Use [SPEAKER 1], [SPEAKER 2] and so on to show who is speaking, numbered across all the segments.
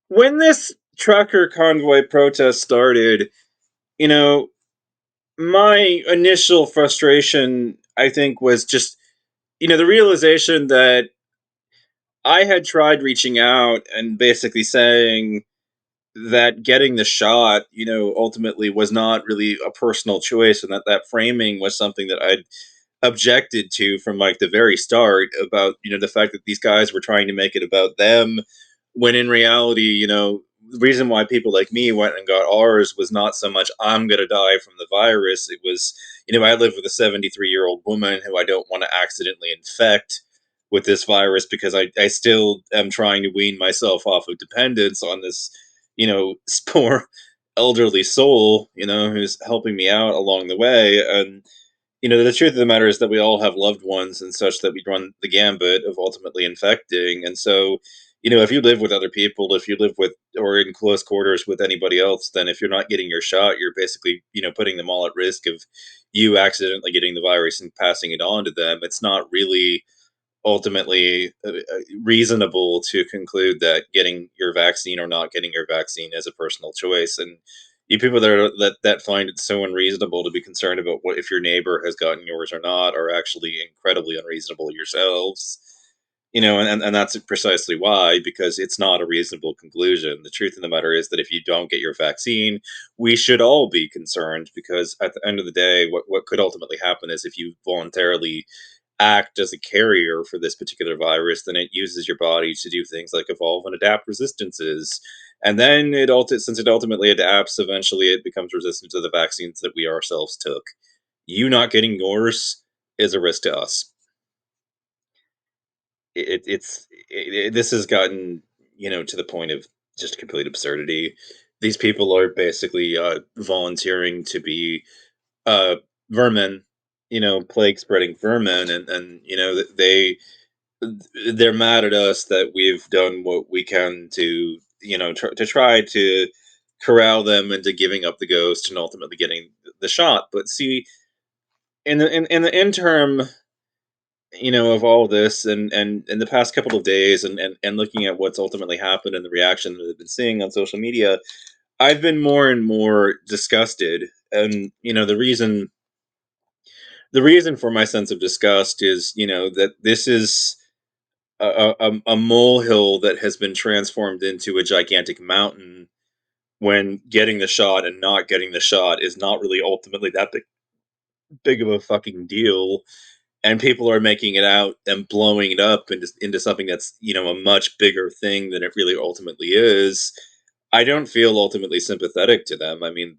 [SPEAKER 1] When this trucker convoy protest started, you know, my initial frustration, I think, was just, the realization that I had tried reaching out and basically saying that getting the shot, ultimately was not really a personal choice, and that that framing was something that I'd objected to from like the very start about the fact that these guys were trying to make it about them when in reality the reason why people like me went and got ours was not so much I'm going to die from the virus. It was I live with a 73-year-old woman who I don't want to accidentally infect with this virus because I still am trying to wean myself off of dependence on this poor elderly soul who's helping me out along the way. And the truth of the matter is that we all have loved ones and such that we run the gambit of ultimately infecting. And so, if you live with other people, if you live with or in close quarters with anybody else, then if you're not getting your shot, you're basically, putting them all at risk of you accidentally getting the virus and passing it on to them. It's not really ultimately reasonable to conclude that getting your vaccine or not getting your vaccine is a personal choice. And you people that find it so unreasonable to be concerned about what if your neighbor has gotten yours or not are actually incredibly unreasonable yourselves. And that's precisely why, because it's not a reasonable conclusion. The truth of the matter is that if you don't get your vaccine, we should all be concerned, because at the end of the day, what could ultimately happen is if you voluntarily act as a carrier for this particular virus, then it uses your body to do things like evolve and adapt resistances. And then since it ultimately adapts, eventually it becomes resistant to the vaccines that we ourselves took. You not getting yours is a risk to us. This has gotten to the point of just complete absurdity. These people are basically volunteering to be uh, vermin, plague spreading vermin, and they're mad at us that we've done what we can to to try to corral them into giving up the ghost and ultimately getting the shot. But see, in the interim, of all this, and in the past couple of days, and looking at what's ultimately happened and the reaction that I've been seeing on social media, I've been more and more disgusted. And the reason for my sense of disgust is that this is a molehill that has been transformed into a gigantic mountain, when getting the shot and not getting the shot is not really ultimately that big of a fucking deal. And people are making it out and blowing it up into something that's a much bigger thing than it really ultimately is. I don't feel ultimately sympathetic to them. I mean,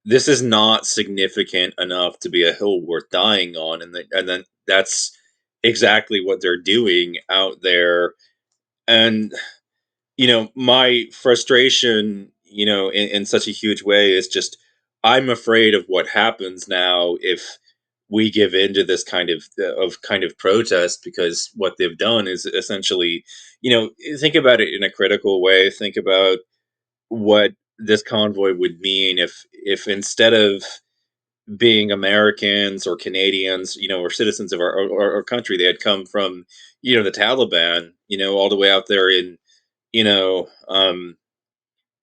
[SPEAKER 1] this is not significant enough to be a hill worth dying on, and then that's exactly what they're doing out there. And my frustration, in such a huge way is just I'm afraid of what happens now if we give in to this kind of protest, because what they've done is essentially, think about it in a critical way. Think about what this convoy would mean if instead of being Americans or Canadians, or citizens of our country, they had come from, the Taliban, all the way out there in,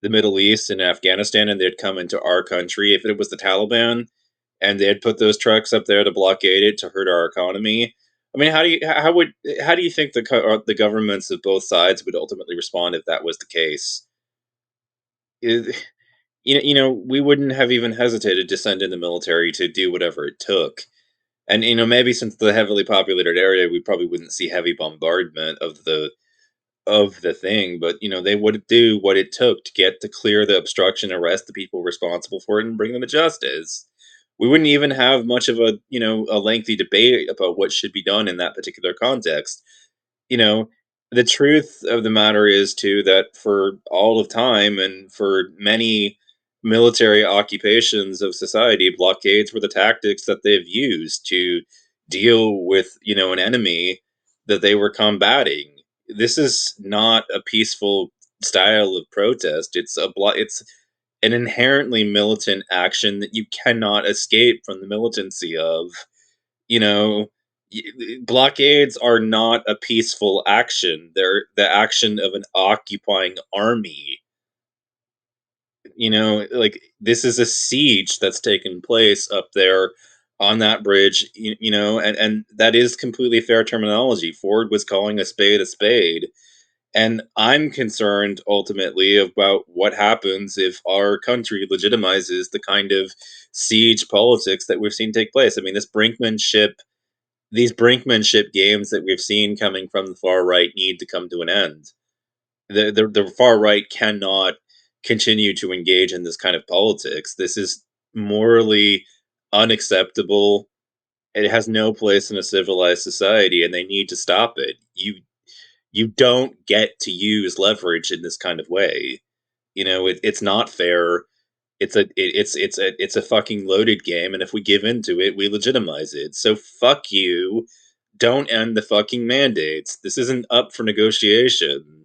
[SPEAKER 1] the Middle East and Afghanistan, and they'd come into our country. If it was the Taliban and they had put those trucks up there to blockade it to hurt our economy, I mean, how do you think the governments of both sides would ultimately respond if that was the case? It- we wouldn't have even hesitated to send in the military to do whatever it took. And maybe since the heavily populated area, we probably wouldn't see heavy bombardment of the thing, but they would do what it took to get to clear the obstruction, arrest the people responsible for it, and bring them to justice. We wouldn't even have much of a lengthy debate about what should be done in that particular context. you know, the truth of the matter is too that for all of time and for many military occupations of society, blockades were the tactics that they've used to deal with, an enemy that they were combating. This is not a peaceful style of protest. It's an inherently militant action that you cannot escape from the militancy of. you know Blockades are not a peaceful action. They're the action of an occupying army. Like, this is a siege that's taken place up there on that bridge, and that is completely fair terminology. Ford was calling a spade, and I'm concerned ultimately about what happens if our country legitimizes the kind of siege politics that we've seen take place. I mean, these brinkmanship games that we've seen coming from the far right need to come to an end. The far right cannot continue to engage in this kind of politics. This is morally unacceptable. It has no place in a civilized society, and they need to stop it. You don't get to use leverage in this kind of way. It's not fair. It's a fucking loaded game, and if we give into it, we legitimize it. So fuck you. Don't end the fucking mandates. This isn't up for negotiation.